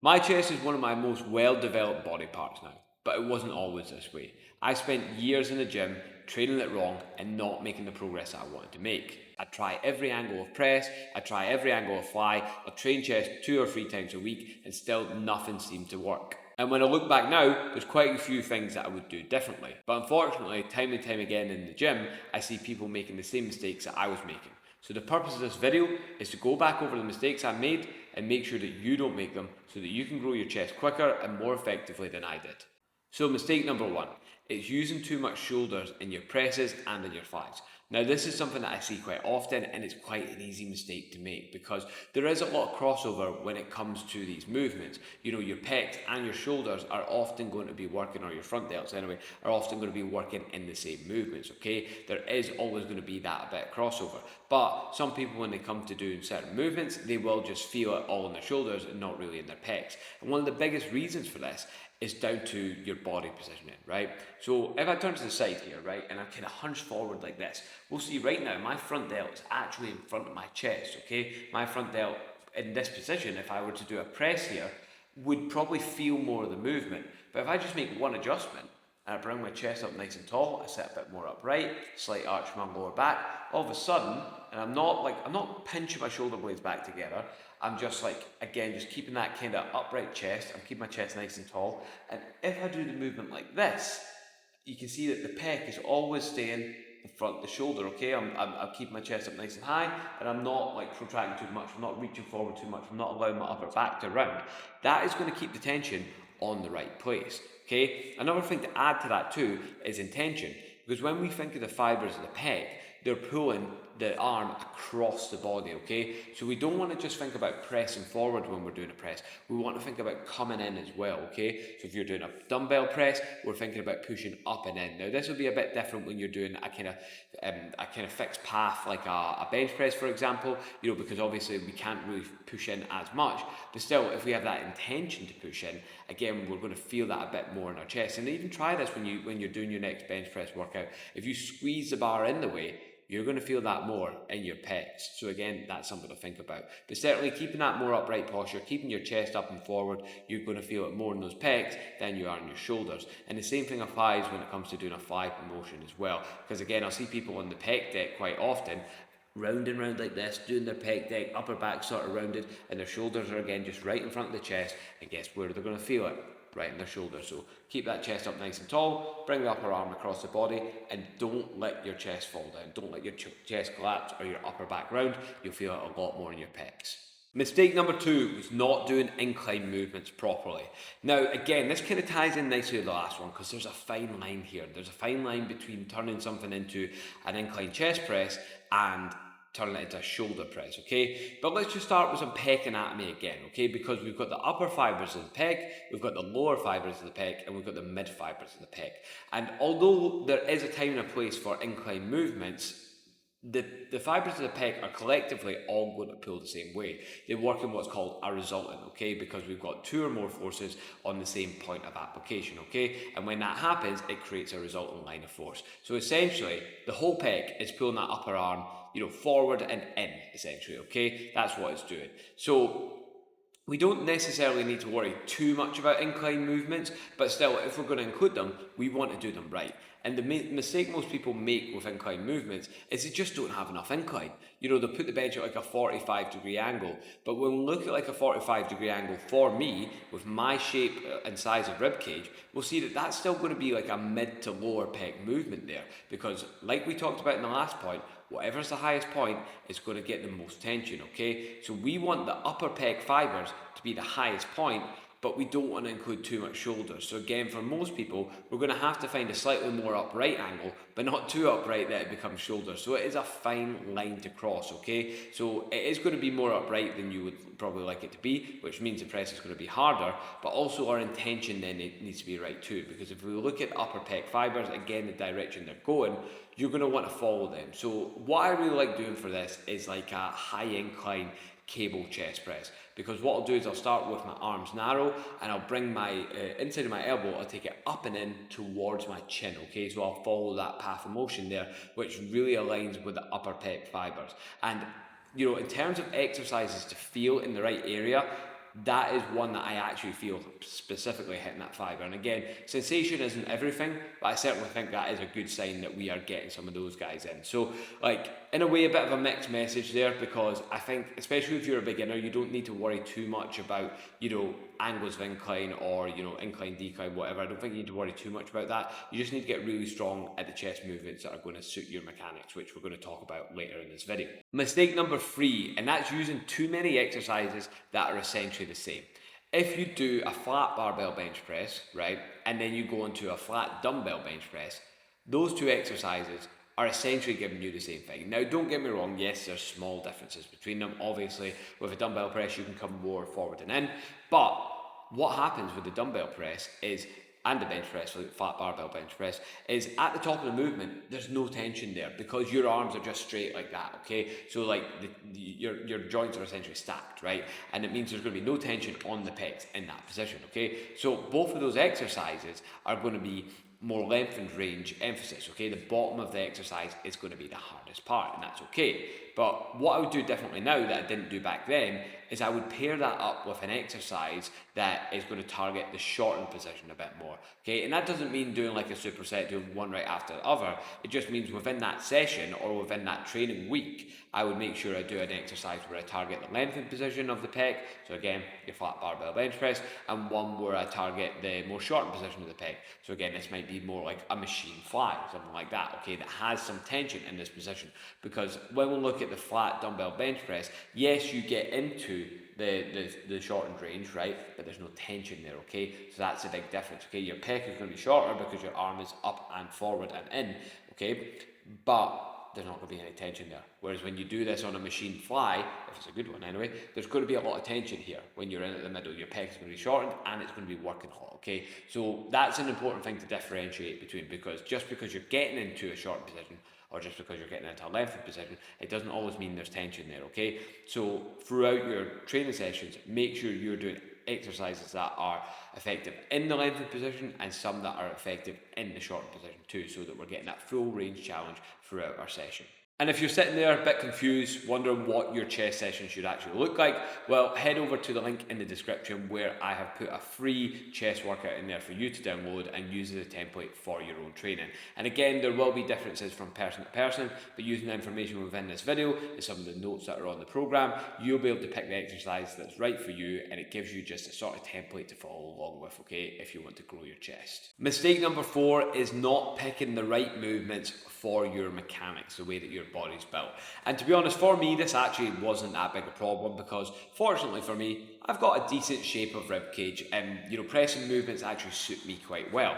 My chest is one of my most well-developed body parts now, but it wasn't always this way. I spent years in the gym training it wrong and not making the progress that I wanted to make. I'd try every angle of press, I'd try every angle of fly, I'd train chest 2 or 3 times a week, and still nothing seemed to work. And when I look back now, there's quite a few things that I would do differently. But unfortunately, time and time again in the gym, I see people making the same mistakes that I was making. So the purpose of this video is to go back over the mistakes I made and make sure that you don't make them so that you can grow your chest quicker and more effectively than I did. So mistake number one, it's using too much shoulders in your presses and in your flies. Now this is something that I see quite often and it's quite an easy mistake to make because there is a lot of crossover when it comes to these movements. You know, your pecs and your shoulders are often going to be working, or your front delts anyway, are often going to be working in the same movements, okay? There is always going to be that bit of crossover. But some people, when they come to doing certain movements, they will just feel it all in their shoulders and not really in their pecs. And one of the biggest reasons for this is down to your body positioning, right? So if I turn to the side here, right, and I kind of hunch forward like this, we'll see right now my front delt is actually in front of my chest, okay? My front delt in this position, if I were to do a press here, would probably feel more of the movement. But if I just make one adjustment, and I bring my chest up nice and tall, I sit a bit more upright, slight arch from my lower back, all of a sudden, and I'm not pinching my shoulder blades back together, I'm just like, again, just keeping that kind of upright chest, I'm keeping my chest nice and tall, and if I do the movement like this, you can see that the pec is always staying in front of the shoulder, okay? I'm keeping my chest up nice and high, and I'm not like protracting too much, I'm not reaching forward too much, I'm not allowing my upper back to round. That is going to keep the tension on the right place, okay? Another thing to add to that too is intention, because when we think of the fibers of the pec, they're pulling the arm across the body, okay? So we don't want to just think about pressing forward when we're doing a press. We want to think about coming in as well, okay? So if you're doing a dumbbell press, we're thinking about pushing up and in. Now this will be a bit different when you're doing a kind of fixed path like a bench press, for example, you know, because obviously we can't really push in as much. But still, if we have that intention to push in, again, we're going to feel that a bit more in our chest. And even try this when you're doing your next bench press workout. If you squeeze the bar in the way, you're going to feel that more in your pecs. So again, that's something to think about. But certainly keeping that more upright posture, keeping your chest up and forward, you're going to feel it more in those pecs than you are in your shoulders. And the same thing applies when it comes to doing a fly motion as well. Because again, I'll see people on the pec deck quite often rounding round like this, doing their pec deck, upper back sort of rounded, and their shoulders are again just right in front of the chest. And guess where they're going to feel it? Right in their shoulders. So keep that chest up nice and tall, bring the upper arm across the body, and don't let your chest fall down. Don't let your chest collapse or your upper back round. You'll feel it a lot more in your pecs. Mistake number two was not doing incline movements properly. Now, again, this kind of ties in nicely to the last one because there's a fine line here. There's a fine line between turning something into an incline chest press and turning it into a shoulder press, okay? But let's just start with some pec anatomy again, okay? Because we've got the upper fibers of the pec, we've got the lower fibers of the pec, and we've got the mid fibers of the pec. And although there is a time and a place for incline movements, the fibers of the pec are collectively all going to pull the same way. They work in what's called a resultant, okay? Because we've got two or more forces on the same point of application, okay? And when that happens, it creates a resultant line of force. So essentially, the whole pec is pulling that upper arm, you know, forward and in, essentially, okay? That's what it's doing. So we don't necessarily need to worry too much about incline movements, but still, if we're going to include them, we want to do them right. And the mistake most people make with incline movements is they just don't have enough incline. You know, they put the bench at like a 45-degree angle, but when we look at like a 45-degree angle for me, with my shape and size of rib cage, we'll see that that's still going to be like a mid to lower pec movement there, because like we talked about in the last point, whatever's the highest point is going to get the most tension, okay? So we want the upper pec fibers to be the highest point, but we don't want to include too much shoulders. So again, for most people, we're going to have to find a slightly more upright angle, but not too upright that it becomes shoulders. So it is a fine line to cross, okay? So it is going to be more upright than you would probably like it to be, which means the press is going to be harder, but also our intention then it needs to be right too, because if we look at upper pec fibers, again, the direction they're going, you're going to want to follow them. So what I really like doing for this is like a high incline cable chest press, because what I'll do is I'll start with my arms narrow and I'll bring my inside of my elbow, I'll take it up and in towards my chin, okay? So I'll follow that path of motion there, which really aligns with the upper pec fibers. And you know, in terms of exercises to feel in the right area, that is one that I actually feel specifically hitting that fiber. And again, sensation isn't everything, but I certainly think that is a good sign that we are getting some of those guys in. So like, in a way, a bit of a mixed message there, because I think, especially if you're a beginner, you don't need to worry too much about, angles of incline or, incline, decline, whatever. I don't think you need to worry too much about that. You just need to get really strong at the chest movements that are going to suit your mechanics, which we're going to talk about later in this video. Mistake number 3, and that's using too many exercises that are essentially the same. If you do a flat barbell bench press, right, and then you go into a flat dumbbell bench press, those two exercises are essentially giving you the same thing. Now, don't get me wrong, yes, there's small differences between them. Obviously, with a dumbbell press, you can come more forward and in, but what happens with the dumbbell press is, and the bench press, like flat barbell bench press, is at the top of the movement, there's no tension there because your arms are just straight like that, okay? So like your joints are essentially stacked, right? And it means there's going to be no tension on the pecs in that position, okay? So both of those exercises are going to be more lengthened range emphasis, okay? The bottom of the exercise is going to be the hardest part, and that's okay. But what I would do differently now that I didn't do back then is I would pair that up with an exercise that is going to target the shortened position a bit more, okay? And that doesn't mean doing like a superset, doing one right after the other. It just means within that session or within that training week, I would make sure I do an exercise where I target the lengthened position of the pec, so again, your flat barbell bench press, and one where I target the more shortened position of the pec. So again, this might be more like a machine fly, something like that, okay, that has some tension in this position. Because when we look at the flat dumbbell bench press, yes, you get into the shortened range, right? But there's no tension there, okay? So that's a big difference, okay? Your pec is going to be shorter because your arm is up and forward and in, okay? But there's not going to be any tension there. Whereas when you do this on a machine fly, if it's a good one anyway, there's going to be a lot of tension here. When you're in at the middle, your pec is going to be shortened and it's going to be working hot, okay? So that's an important thing to differentiate between, because just because you're getting into a shortened position or just because you're getting into a lengthened position, it doesn't always mean there's tension there, okay? So throughout your training sessions, make sure you're doing exercises that are effective in the lengthened position and some that are effective in the shortened position too, so that we're getting that full range challenge throughout our session. And if you're sitting there a bit confused, wondering what your chest session should actually look like, well, head over to the link in the description where I have put a free chest workout in there for you to download and use as a template for your own training. And again, there will be differences from person to person, but using the information within this video and some of the notes that are on the program, you'll be able to pick the exercise that's right for you, and it gives you just a sort of template to follow along with, okay, if you want to grow your chest. Mistake number 4 is not picking the right movements for your mechanics, the way that your body's built. And to be honest, for me, this actually wasn't that big a problem, because fortunately for me, I've got a decent shape of rib cage, and pressing movements actually suit me quite well.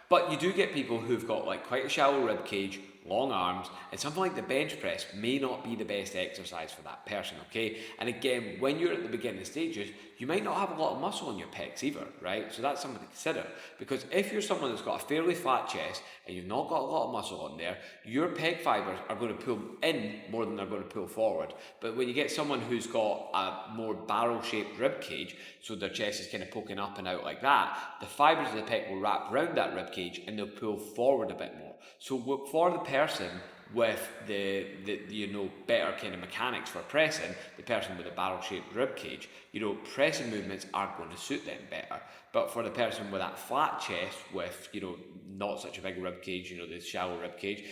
But you do get people who've got like quite a shallow rib cage, long arms, and something like the bench press may not be the best exercise for that person, okay? And again, when you're at the beginning stages, you might not have a lot of muscle in your pecs either, right? So that's something to consider, because if you're someone that's got a fairly flat chest and you've not got a lot of muscle on there, your pec fibers are going to pull in more than they're going to pull forward. But when you get someone who's got a more barrel-shaped rib cage, so their chest is kind of poking up and out like that, the fibers of the pec will wrap around that rib cage and they'll pull forward a bit more. So for the person with the better kind of mechanics for pressing, the person with a barrel-shaped rib cage, pressing movements are going to suit them better. But for the person with that flat chest with, not such a big rib cage, the shallow rib cage,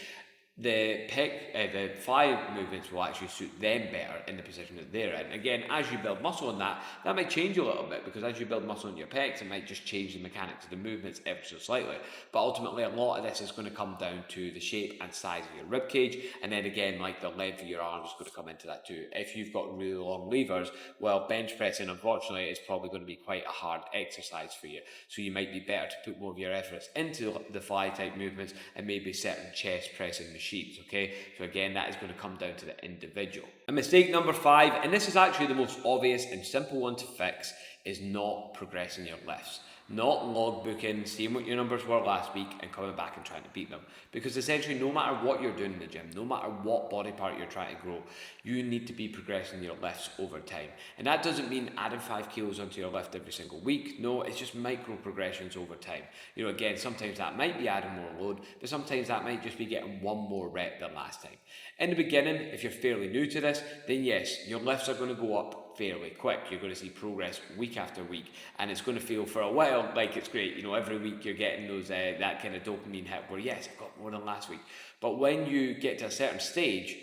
the fly movements will actually suit them better in the position that they're in. Again, as you build muscle on that might change a little bit, because as you build muscle in your pecs, it might just change the mechanics of the movements ever so slightly. But ultimately, a lot of this is going to come down to the shape and size of your rib cage, and then again, like the length of your arms is going to come into that too. If you've got really long levers, well, bench pressing, unfortunately, is probably going to be quite a hard exercise for you. So you might be better to put more of your efforts into the fly type movements and maybe certain chest pressing machines. Okay, so again, that is going to come down to the individual. And mistake number 5, and this is actually the most obvious and simple one to fix, is not progressing your lifts. Not logbooking, seeing what your numbers were last week and coming back and trying to beat them. Because essentially, no matter what you're doing in the gym, no matter what body part you're trying to grow, you need to be progressing your lifts over time. And that doesn't mean adding 5 kilos onto your lift every single week. No, it's just micro progressions over time. Again, sometimes that might be adding more load, but sometimes that might just be getting one more rep than last time. In the beginning, if you're fairly new to this, then yes, your lifts are going to go up fairly quick. You're going to see progress week after week, and it's going to feel for a while like it's great. You know, every week you're getting those that kind of dopamine hit where yes, I've got more than last week. But when you get to a certain stage,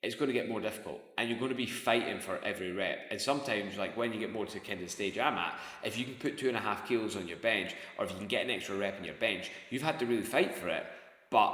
it's going to get more difficult, and you're going to be fighting for every rep. And sometimes, like when you get more to the kind of the stage I'm at, if you can put 2.5 kilos on your bench, or if you can get an extra rep in your bench, you've had to really fight for it. But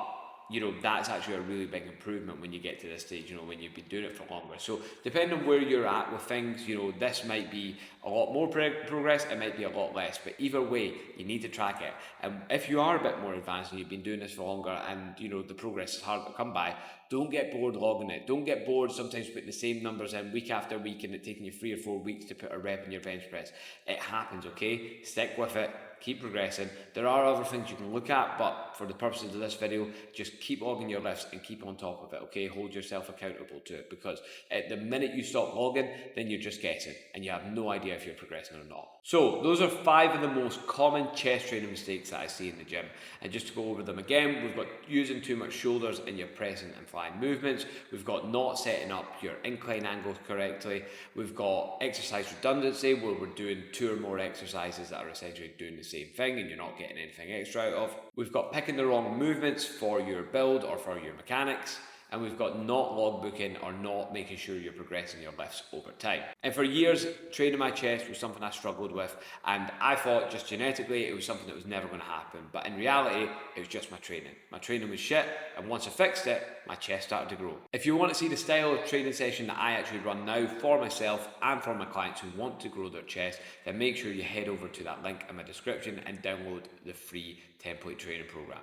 you know, that's actually a really big improvement when you get to this stage, you know, when you've been doing it for longer. So depending on where you're at with things, you know, this might be a lot more progress, it might be a lot less, but either way, you need to track it. And if you are a bit more advanced and you've been doing this for longer and, you know, the progress is hard to come by, don't get bored logging it. Don't get bored sometimes putting the same numbers in week after week and it taking you 3 or 4 weeks to put a rep in your bench press. It happens, okay? Stick with it. Keep progressing. There are other things you can look at, but for the purposes of this video, just keep logging your lifts and keep on top of it, okay? Hold yourself accountable to it, because at the minute you stop logging, then you're just guessing and you have no idea if you're progressing or not. So those are 5 of the most common chest training mistakes that I see in the gym. And just to go over them again, we've got using too much shoulders in your pressing and flying movements. We've got not setting up your incline angles correctly. We've got exercise redundancy, where we're doing 2 or more exercises that are essentially doing the same thing and you're not getting anything extra out of. We've got picking the wrong movements for your build or for your mechanics. And we've got not logbooking or not making sure you're progressing your lifts over time. And for years, training my chest was something I struggled with, and I thought just genetically it was something that was never going to happen. But in reality, it was just my training. My training was shit, and once I fixed it, my chest started to grow. If you want to see the style of training session that I actually run now for myself and for my clients who want to grow their chest, then make sure you head over to that link in my description and download the free 10-point training program.